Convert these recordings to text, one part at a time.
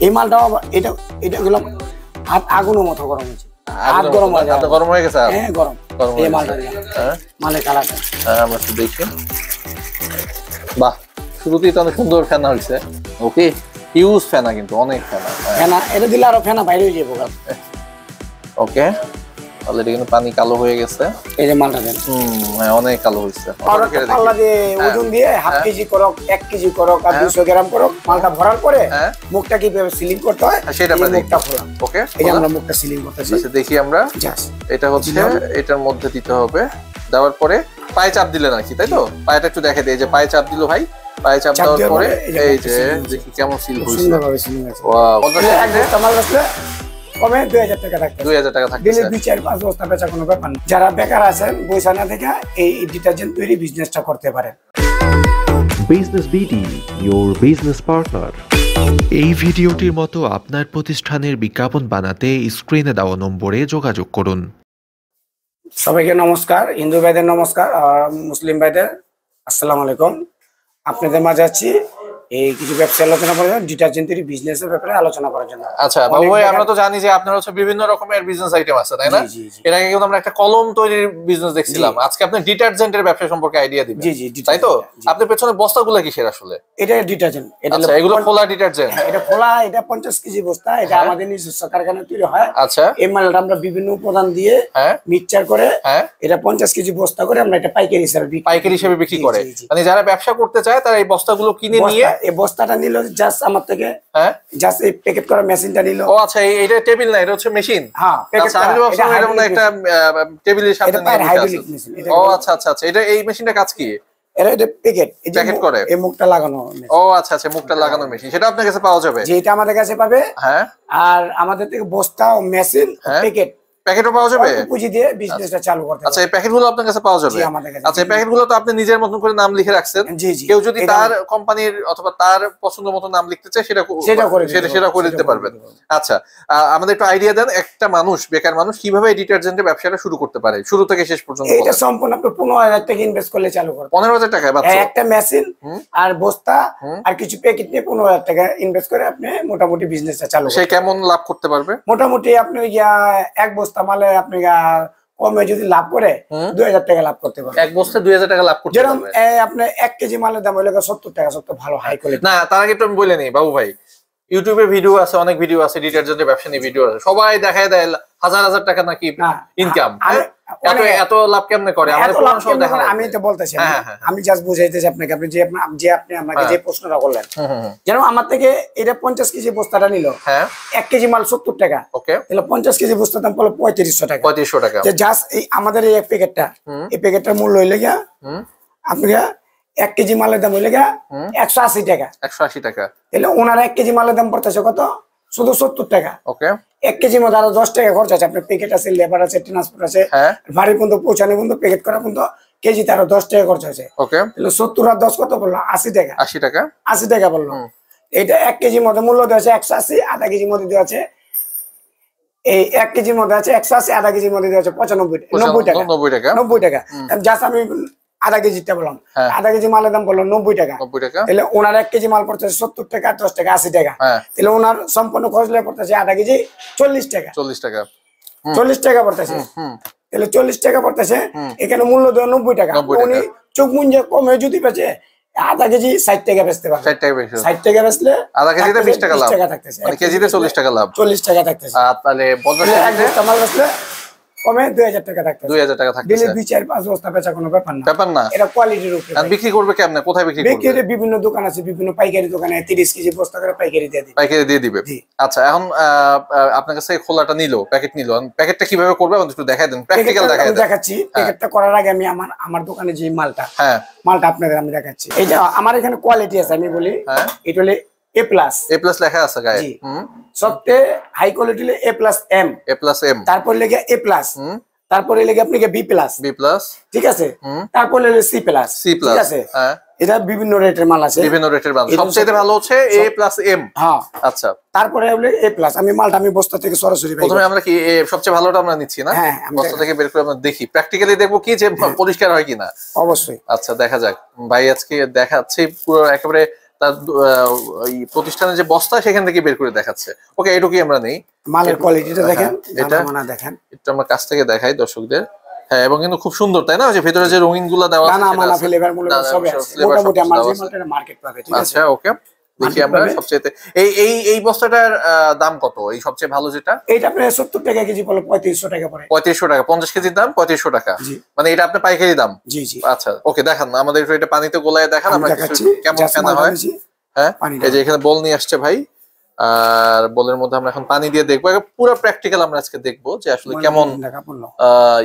এই মালটা এটা এটা গুলো হাত আগুনের মতো গরম হচ্ছে, হাত গরম হয়ে যায়, গরম হয়ে গেছে। হ্যাঁ গরম এই মালটা। হ্যাঁ মালের কালারটা আমরা একটু দেখি। বাহ, শুরুতেই তো অনেক সুন্দর ফেনা হয়েছে। ওকে, হিউজ ফেনা, কিন্তু অনেক ফেনা। ফেনা এটা দিলে আরো ফেনা বাইরে হয়ে যাবে। ওকে, অলরেডি কিন্তু পানি কালো হয়ে গেছে। এই যে মালটা দেন, হ্যাঁ অনেক কালো হয়েছে। পাল্লা দিয়ে ওজন দিয়ে হাফ কেজি করক, 1 কেজি করক আর 200 গ্রাম করক, মালটা ভরার পরে মুখটা কিভাবে সিলিং করতে হয় সেটা আমরা মুখটা খোলা। ওকে, এই যে আমরা মুখটা সিলিং করতেছি। আচ্ছা দেখি আমরা। এটা হচ্ছে এটার মধ্যে দিতে হবে, দেওয়ার পরে পায়ে চাপ দিলে নাকি, তাই তো? পায়েটা একটু দেখে দিই, যে পায়ে চাপ দিল ভাই, পায়ে চাপ দেওয়ার পরে এই যে দেখি কেমন সিল হইছে। সুন্দরভাবে সিলিং আছে। ওয়াও, এক বস্তা মাল আসলে কমে 2000 টাকা থাকবে। 2000 টাকা থাকবে। দিলে 2-4-5 বস্তা বেচা কোনো ব্যাপার না। যারা বেকার আছেন বইসানা থেকে এই ডিটারজেন্ট তৈরি বিজনেসটা করতে পারেন। Business BD, your business partner। এই ভিডিওটির মতো আপনার প্রতিষ্ঠানের বিজ্ঞাপন বানাতে স্ক্রিনে দেওয়া নম্বরে যোগাযোগ করুন। সবাইকে নমস্কার, হিন্দু ভাইদের নমস্কার আর মুসলিম ভাইদের আসসালামু আলাইকুম। আপনাদের মাঝে আছি এই কিছু ব্যবসা আলোচনা করার জন্য, ডিটারজেন্ট তৈরি বিজনেসের ব্যাপারে আলোচনা করার জন্য। আচ্ছা বাবু ভাই, আমরা তো জানি যে আপনার হচ্ছে বিভিন্ন রকমের বিজনেস আইটেম আছে, তাই না? এর আগে কিন্তু আমরা একটা কলম তৈরির বিজনেস দেখছিলাম, আজকে আপনি ডিটারজেন্টের ব্যবসা সম্পর্কে আইডিয়া দিবেন। জি জি, তাই তো? আপনার পেছনে বস্তাগুলো কিসের আসলে? এটা ডিটারজেন্ট, এটা এগুলো খোলা ডিটারজেন্ট। এটা খোলা, এটা 50 কেজি বস্তা, এটা আমাদের নিজস্ব কারখানায় তৈরি হয়। আচ্ছা, এই মালটা আমরা বিভিন্ন উপাদান দিয়ে মিক্সচার করে এটা 50 কেজি বস্তা করে আমরা এটা পাইকারি হিসেবে বিক্রি করে। মানে যারা ব্যবসা করতে চায় তারা এই বস্তাগুলো কিনে নিয়ে, এই বস্তাটা নিল জাস্ট আমার থেকে, জাস্ট এই প্যাকেট করা মেশিনটা নিল। ও আচ্ছা, এটা টেবিল না, এটা হচ্ছে মেশিন। হ্যাঁ, আচ্ছা, আমি ভাবছিলাম এটা মনে একটা টেবিলের সামনে নিয়ে আছে। ও আচ্ছা আচ্ছা আচ্ছা, এটা এই মেশিনটা কাজ কি? এটা প্যাকেট করে এই মুখটা লাগানো। ও আচ্ছা আচ্ছা, মুখটা লাগানো মেশিন, সেটা আপনার কাছে পাওয়া যাবে? যে এটা আমাদের কাছে পাবে। হ্যাঁ, আর আমাদের থেকে বস্তা ও মেশিন, প্যাকেটও পাওয়া যাবে। পুঁজি দিয়ে বিজনেসটা চালু করতে। আচ্ছা, এই প্যাকেটগুলো আপনার কাছে পাওয়া যাবে? আচ্ছা, এই প্যাকেটগুলো তো আপনি নিজের মতন করে নাম লিখে রাখছেন। কেউ যদি তার কোম্পানির অথবা তার পছন্দ মতো নাম লিখতে চায় সেটা করে দিতে পারবেন। আচ্ছা, আমাদের একটু আইডিয়া দেন, একটা মানুষ, বেকার মানুষ কিভাবে ডিটারজেন্টের ব্যবসাটা শুরু করতে পারে শুরু থেকে শেষ পর্যন্ত? এটা সম্পূর্ণ আপনি 15,000 টাকা ইনভেস্ট করলে চালু করতে। 15,000 টাকা? একটা মেশিন আর বস্তা আর কিছু প্যাকেট নিয়ে 15,000 টাকা ইনভেস্ট করে আপনি মোটামুটি বিজনেসটা চালু করতে। সে কেমন লাভ করতে পারবে? মোটামুটি আপনি এক বস্তা মালে আপনি কমে যদি লাভ করে 2000 টাকা লাভ করতে পারবেন। এক বস্তা 2000 টাকা লাভ করতে পারবেন। যেরকম আপনি 1 কেজি মালের দাম হলো 70 টাকা, সব তো ভালো হাই কোয়ালিটি। না, তার আগে একটু আমি বলে নিই বাবু ভাই, ইউটিউবে ভিডিও আছে, অনেক ভিডিও আছে, ডিটারজেন্টের ব্যবসা নিয়ে ভিডিও আছে, সবাই দেখায় দেয় হাজার হাজার টাকা নাকি ইনকাম। এত লাভ কেমনে করে? আমি তো বলতেছি, আমি জাস্ট বুঝাইতেছি আপনাকে। আপনি আপনি আমাকে যে প্রশ্নটা করলেন, যেন আমার থেকে এটা 50 কেজি বস্তাটা নিল, 1 কেজি মাল 70 টাকা, তাহলে 50 কেজি বস্তার দাম পড়লো 3500 টাকা। 3500 টাকা। জাস্ট এই আমাদের এই প্যাকেটটা, এই প্যাকেটটার মূল্য হইলে গিয়া আপনি 1 কেজি মালের দাম হইলে গিয়া 180 টাকা। 180 টাকা। তাহলে ওনার 1 কেজি মালের দাম পড়তেছে কত? শুধু 70 টাকা। ওকে, 1 কেজির মধ্যে আরো 10 টাকা খরচ আছে। আপনার প্যাকেট আছে, লেবার আছে, ট্রান্সপোর্ট আছে, বাড়ি পর্যন্ত পৌঁছানো পর্যন্ত, প্যাকেট করা পর্যন্ত কেজিতে আরো 10 টাকা খরচ আছে। ওকে, তাহলে 70 আর 10 কত বললো? 80 টাকা। 80 টাকা, 80 টাকা বললো। এটা 1 কেজির মধ্যে মূল্য দেওয়া আছে 180, আধা কেজির মধ্যে দেওয়া আছে এই 1 কেজির মধ্যে আছে 180, আধা কেজির মধ্যে দেওয়া আছে 95 90 টাকা। 90 টাকা। জাস্ট আমি আধা কেজিটা বললাম, আধা কেজি মালের দাম বললাম 90 টাকা। তাহলে ওনার 1 কেজি মাল পড়তেছে 70 টাকা, 10 টাকা, 80 টাকা। তাহলে ওনার সম্পূর্ণ খরচ লেগে পড়তেছে আধা কেজি 40 টাকা। 40 টাকা, 40 টাকা পড়তেছে। তাহলে 40 টাকা পড়তেছে, এখানে মূল্য দেওয়া 90 টাকা। উনি চোখ মুঞ্জে কমে যদি বেচে আধা কেজি 60 টাকা বেচতে পারবে। 60 টাকা বেচলে আধা কেজিতে 20 টাকা লাভ থাকতেছে, মানে কেজিতে 40 টাকা লাভ, 40 টাকা থাকতেছে। তাহলে 50 টাকা বেচলে কমে 2000 টাকা থাকতেছে। 2000 টাকা থাকতেছে। দিলে 2-4-5 বস্তা বেচা কোনো ব্যাপার না। এটা কোয়ালিটির উপরে। আর বিক্রি করবে কেমনে? কোথায় বিক্রি করবে? বিক্রি বিভিন্ন দোকান আছে, বিভিন্ন পাইকারি দোকানে 30 কেজি বস্তা করে পাইকারি দিয়ে দিবে। আচ্ছা, এখন আপনার কাছে খোলাটা নিল, প্যাকেট নিল, প্যাকেটটা কিভাবে করবে আমাদের একটু দেখাই দেন, প্র্যাকটিক্যাল দেখাই দেন। দেখাচ্ছি। প্যাকেটটা করার আগে আমি আমার দোকানে যে মালটা আপনাদের আমি দেখাচ্ছি। এইটা আমার এখানে কোয়ালিটি আছে, আমি বলি এটা হলো A+। A+ লেখা আছে গায়ে। সবচেয়ে হাই কোয়ালিটি হলো A+M। A+M, তারপর লেগে A+, তারপরে লেগে আপনাকে B+, ঠিক আছে, তারপরে লেগে C+, ঠিক আছে। এটা বিভিন্ন রেটের মাল আছে, বিভিন্ন রেটের মাল। সবচেয়ে ভালো হচ্ছে A+M। হ্যাঁ, আচ্ছা। তারপরে হলো A+। আমি মালটা আমি বস্তা থেকে সরাসরি প্রথমে আমরা কি সবচেয়ে ভালোটা আমরা নিচ্ছি না? বস্তা থেকে বের করে আমরা দেখি, প্র্যাকটিক্যালি দেখবো কি যে পরিষ্কার হয় কিনা। অবশ্যই। আচ্ছা, দেখা যাক। ভাই আজকে দেখাচ্ছি পুরো একেবারে তার প্রতিষ্ঠানের যে বস্তা সেখান থেকে বের করে দেখাচ্ছে। ওকে, এটুকুই আমরা নেই। মালের কোয়ালিটিটা দেখেন, এটা দেখেন, একটু আমরা কাছ থেকে দেখাই দর্শকদের। হ্যাঁ, এবং কিন্তু খুব সুন্দর, তাই না? যে ভেতরে যে রঙিন গুলা দেওয়া আছে, ফ্লেভার গুলো সব আছে, মোটামুটি আমার যে মালটা মার্কেট পাবে, ঠিক আছে? আচ্ছা, ওকে, দেখি আমরা সবচেয়ে এই বস্তাটার দাম কত? এই সবচেয়ে ভালো যেটা, এইটা আপনি 70 টাকা কেজি পড়ে, 3500 টাকা পড়ে। 3500 টাকা, 50 কেজির দাম 3500 টাকা, মানে এটা আপনার পাইকারি দাম? জি জি। আচ্ছা, ওকে, দেখান আমাদের একটু এটা পানিতে গোলায় দেখান, আমরা কেমন ফেনা হয়। হ্যাঁ, এই যে এখানে বল নিয়ে আসছে ভাই, আর বলের মধ্যে আমরা এখন পানি দিয়ে দেখবো, পুরো প্র্যাকটিক্যাল আমরা আজকে দেখবো যে আসলে কেমন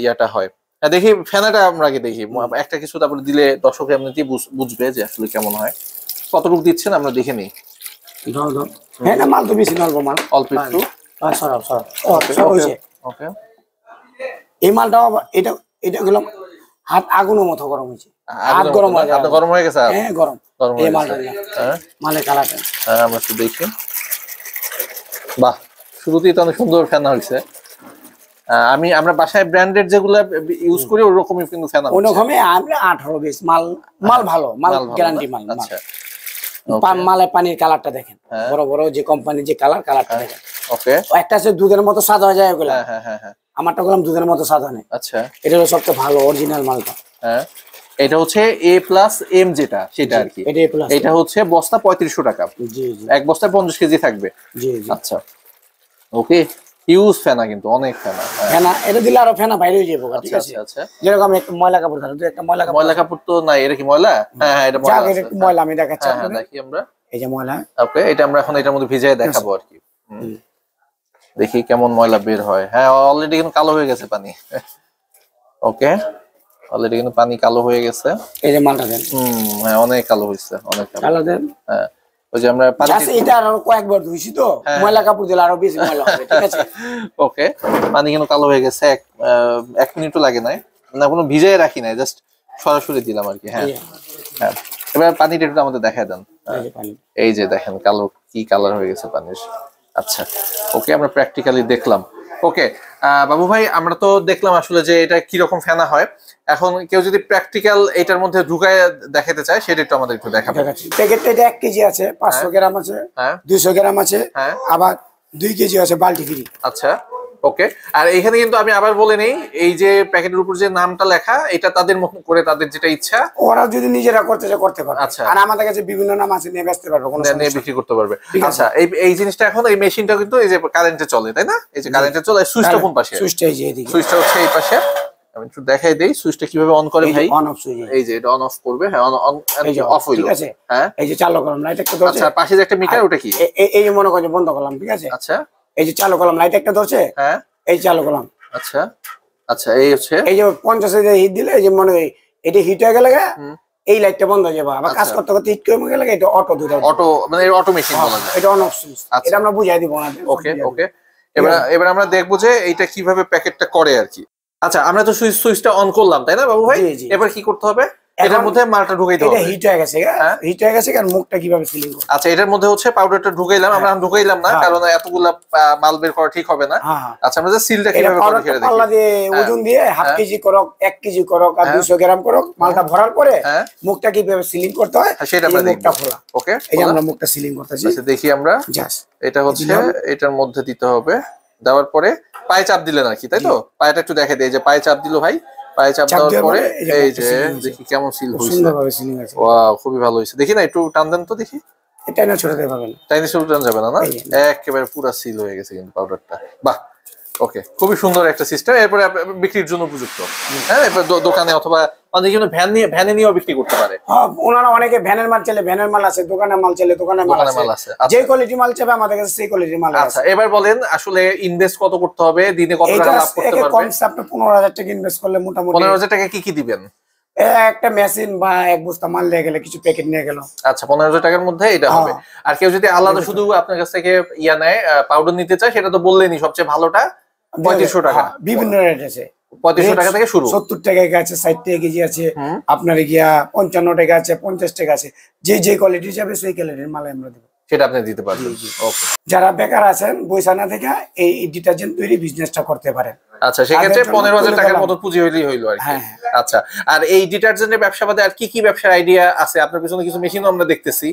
ইয়াটা হয়। দেখি ফেনাটা আমরা আগে দেখি, একটা কিছু তারপরে দিলে দর্শক এমনিতেই বুঝবে যে আসলে কেমন হয়। কতটুকু দিচ্ছেন আমরা দেখে নিই। হ্যাঁ, না মাল তো বেশি নলবো, মাল অল্প একটু। ওকে, এই মালটা এটা এটা গুলো হাত আগুনের মতো গরম হয়েছে, হাত গরম হয়ে গেছে। গরম হয়ে গেছে? হ্যাঁ, গরম এই মালটা। হ্যাঁ, মালের কালারটা আমরা একটু দেখি। বাহ, শুরুতেই তো অনেক সুন্দর ফেনা হয়েছে। আমরা বাসায় ব্র্যান্ডেড যেগুলো ইউজ করি ওরকমই কিন্তু ফেনা হচ্ছে। ওরকমই আমরা 18-20 মাল ভালো, মাল গ্যারান্টি মাল। আচ্ছা, মালের পানির কালারটা দেখেন, বড় বড় যে কোম্পানির যে কালারটা দেখেন। ওকে, একটা আছে দুধের মতো সাদা হয়ে যায় ওগুলো। হ্যাঁ হ্যাঁ হ্যাঁ, আমারটা বললাম দুধের মতো সাদা নেই। আচ্ছা, এটা হলো সবচেয়ে ভালো অরিজিনাল মালটা। হ্যাঁ, এটা হচ্ছে A+M যেটা, সেটা আর কি। এটা হচ্ছে বস্তা 3500 টাকা। জি জি, এক বস্তায় 50 কেজি থাকবে। জি জি। আচ্ছা, ওকে, হিউজ ফেনা, কিন্তু অনেক ফেনা। ফেনা এটা দিলে আরো ফেনা বাইরে হয়ে যাবে, ঠিক আছে? আচ্ছা, যেরকম একটা ময়লা কাপড় থাকে, একটা ময়লা কাপড় তো নাই, এটা কি ময়লা? হ্যাঁ হ্যাঁ, এটা ময়লা আছে। একটু ময়লা আমি দেখাচ্ছি হ্যাঁ, আপনাদের। দেখি আমরা। এই যে ময়লা। ওকে, এটা আমরা এখন এটার মধ্যে ভিজিয়ে দেখাবো আর কি। দেখি কেমন ময়লা বের হয়। হ্যাঁ, অলরেডি কিন্তু কালো হয়ে গেছে পানি। ওকে, অলরেডি কিন্তু পানি কালো হয়ে গেছে। এই যে মালটা দেন। হ্যাঁ, অনেক কালো হয়েছে, অনেক কালো দেন। হ্যাঁ, ওই যে আমরা পানি এটা আরো কয়েকবার ধুইছি তো, ময়লা কাপড় দিলে আরো বেশি ময়লা হবে, ঠিক আছে? ওকে, পানি কিন্তু কালো হয়ে গেছে, এক মিনিটও লাগে নাই, না কোনো ভিজাই রাখি নাই, জাস্ট সরাসরি দিলাম আর কি। হ্যাঁ হ্যাঁ, এবার পানিটা একটু আমাদের দেখায় দেন। এই যে দেখেন কালো কি কালার হয়ে গেছে পানির। আচ্ছা, ওকে, আমরা প্র্যাকটিক্যালি দেখলাম। ওকে বাবু ভাই, আমরা তো দেখলাম আসলে যে এটা কি রকম ফেনা হয়। এখন কেউ যদি প্র্যাকটিক্যাল এটার মধ্যে ঢুকায় দেখাতে চায়, সেটা একটু আমাদের একটু দেখাবো। প্যাকেটটা এটা 1 কেজি আছে, 500 গ্রাম আছে, 200 গ্রাম আছে, আবার 2 কেজি আছে বালতি ফ্রি। আচ্ছা, ওকে, আর এখানে কিন্তু আমি আবার বলে নেই, এই যে প্যাকেটের উপর যে নামটা লেখা, এটা তাদের মতো করে তাদের যেটা ইচ্ছা ওরা যদি নিজেরা করতে চায় করতে পারবে। আচ্ছা, আর আমাদের কাছে বিভিন্ন নাম আছে, নিয়ে বেচতে পারবে, কোনো সমস্যা নিয়ে বিক্রি করতে পারবে। আচ্ছা, এই জিনিসটা এখন এই মেশিনটা কিন্তু এই যে কারেন্টে চলে, তাই না? এই যে কারেন্টে চলে, সুইচটা কোন পাশে? সুইচটা এই যে এদিকে, সুইচটা হচ্ছে এই পাশে। আমি একটু দেখাই দেই সুইচটা কিভাবে অন করে ভাই। অন অফ সুইচ, এই যে এটা অন অফ করবে। হ্যাঁ, অন অফ হইলো, ঠিক আছে? হ্যাঁ, এই যে চালু করলাম, লাইট একটা ধরছে। আচ্ছা, পাশে যে একটা মিটার, ওটা কি? এই যে মনে করেন বন্ধ করলাম, ঠিক আছে? আচ্ছা, এই যে চালু করলাম, লাইট একটা ধরছে, হ্যাঁ, এই চালু করলাম। আচ্ছা আচ্ছা, এই হচ্ছে এই যে 50 এ হিট দিলে, এই যে মনে এটা হিট হয়ে গেলে এই লাইটটা বন্ধ হয়ে যাবে। আবার কাজ করতে করতে হিট করে গেলে এটা অটো দুটো, অটো মানে অটো মেশিন বলা যায়। এটা অন অফ সুইচ, এটা আমরা বুঝাই দিব না। ওকে ওকে, এবার আমরা দেখবো যে এইটা কিভাবে প্যাকেটটা করে আর কি। আচ্ছা, আমরা তো সুইচটা অন করলাম, তাই না বাবু ভাই? এবার কি করতে হবে? এটার মধ্যে মালটা ঢুকাইতে হবে। এটা হিট হয়ে গেছে, হিট হয়ে গেছে, কারণ মুখটা কিভাবে সিলিং করব। আচ্ছা, এটার মধ্যে হচ্ছে পাউডারটা ঢুকাইলাম, আমরা ঢুকাইলাম না কারণ এতগুলা মাল বের করা ঠিক হবে না। আচ্ছা, আমরা যে সিলটা কিভাবে করে ছেড়ে দেখি। পাল্লা দিয়ে ওজন দিয়ে হাফ কেজি করক, 1 কেজি করক আর 200 গ্রাম করক, মালটা ভরার পরে মুখটা কিভাবে সিলিং করতে হয় সেটা আমরা দেখব। খোলা। ওকে, এই যে আমরা মুখটা সিলিং করতেছি। আচ্ছা, দেখি আমরা। জাস্ট এটা হচ্ছে এটার মধ্যে দিতে হবে, দেওয়ার পরে পায়ে চাপ দিলেন আর কি, তাই তো? পায়েটা একটু দেখে দেই, যে পায়ে চাপ দিল ভাই, পায়ে চাপ দেওয়ার পরে এই যে দেখি কেমন সিল হইছে। সুন্দরভাবে সিলিং আছে। ওয়াও, খুবই ভালো হইছে। দেখি না, একটু টান দেন তো দেখি। এটা না ছড়াতে পারবেন, টাইনি শুরু টান যাবে না? না, একেবারে পুরো সিল হয়ে গেছে কিন্তু পাউডারটা। বাহ, ওকে, খুবই সুন্দর একটা সিস্টেম। এরপরে বিক্রির জন্য উপযুক্ত। হ্যাঁ, এরপর দোকানে অথবা অনেকে ভ্যানে নিয়েও বিক্রি করতে পারে। হ্যাঁ, ওনারা অনেকে ভ্যানের মাল চাইলে ভ্যানের মাল আছে, দোকানের মাল চাইলে দোকানের মাল আছে। যে কোয়ালিটি মাল চাইবে আমাদের কাছে সেই কোয়ালিটির মাল আছে। আচ্ছা, এবার বলেন আসলে ইনভেস্ট কত করতে হবে, দিনে কত টাকা লাভ করতে পারবে? কনসেপ্ট 15,000 টাকা ইনভেস্ট করলে মোটামুটি 15,000 টাকা কি দিবেন? একটা মেশিন বা এক বস্তা মাল নিয়ে গেলে, কিছু প্যাকেট নিয়ে গেল। আচ্ছা, 15,000 টাকার মধ্যে এটা হবে। আর কেউ যদি আলাদা শুধু আপনার কাছ থেকে ইয়া নেয়, পাউডার নিতে চায়, সেটা তো বললেনই সবচেয়ে ভালোটা 3500 টাকা। বিভিন্ন রেট আছে, 3500 টাকা থেকে শুরু। 70 টাকা আছে, 60 টাকা কেজি আছে, আপনার গিয়া 55 টাকা আছে, 50 টাকা আছে। যে কোয়ালিটি যাবে সেই কোয়ালিটির মাল আমরা দেবো, সেটা আপনি দিতে পারবেন। ওকে। যারা বেকার আছেন বৈশানা থেকে এই ডিটারজেন্ট তৈরি বিজনেসটা করতে পারেন। আচ্ছা, সেক্ষেত্রে 15,000 টাকার মতো পুঁজি হইলেই হইলো আর কি। আচ্ছা, আর এই ডিটারজেন্টের ব্যবসা বাদে আর কি কি ব্যবসার আইডিয়া আছে? আপনার পিছনে কিছু মেশিনও আমরা দেখতেছি,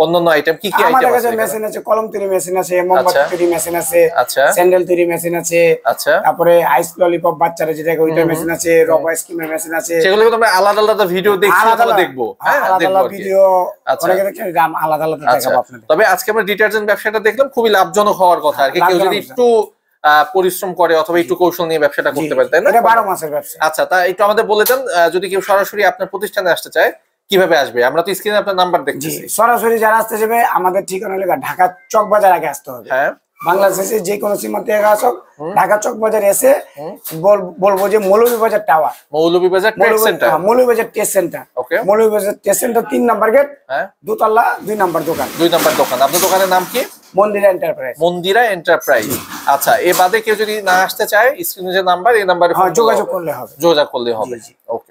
অন্যান্য আইটেম কি কি আইটেম আছে? আমাদের কাছে মেশিন আছে, কলম তৈরি মেশিন আছে, মোমবাতি তৈরি মেশিন আছে, স্যান্ডেল তৈরি মেশিন আছে, তারপরে আইস ললিপপ বাচ্চারা যেটা ওইটা মেশিন আছে, রব আইসক্রিমের মেশিন আছে। সেগুলো তো আমরা আলাদা আলাদা ভিডিও দেখছি, আমরা দেখবো। হ্যাঁ, আলাদা ভিডিও অনেকে দেখেন, আলাদা আলাদা দেখাবো আপনাদের। তবে আজকে আমরা ডিটারজেন্ট ব্যবসাটা দেখলাম, খুবই লাভজনক হওয়ার কথা আর কি। কেউ যদি একটু পরিশ্রম করে অথবা একটু কৌশল নিয়ে ব্যবসাটা করতে পারে, তাই না? এটা 12 মাসের ব্যবসা। আচ্ছা, তা একটু আমাদের বলে দেন, যদি কেউ সরাসরি আপনার প্রতিষ্ঠানে আসতে চায় কিভাবে আসবে? আমরা তো স্ক্রিনে আপনার নাম্বার দেখছি। সরাসরি যারা আসতে যাবে আমাদের ঠিকানা লেখা ঢাকা চকবাজার আগে আসতে হবে। হ্যাঁ, বাংলাদেশে যে কোনো সীমান্ত থেকে আসুক, ঢাকা চকবাজার এসে বলবো যে Moulvibazar tower, Moulvibazar trade centre, Moulvibazar test centre, Moulvibazar test centre 3 number gate, দোতলা 2 নাম্বার দোকান। 2 নাম্বার দোকান। আপনার দোকানের নাম কি? মন্দিরা এন্টারপ্রাইজ। মন্দিরা এন্টারপ্রাইজ। আচ্ছা, এ বাদে কেউ যদি না আসতে চায়, স্ক্রিনে যে নাম্বার, এই নাম্বারে যোগাযোগ করলে হবে। যোগাযোগ করলে হবে। ওকে।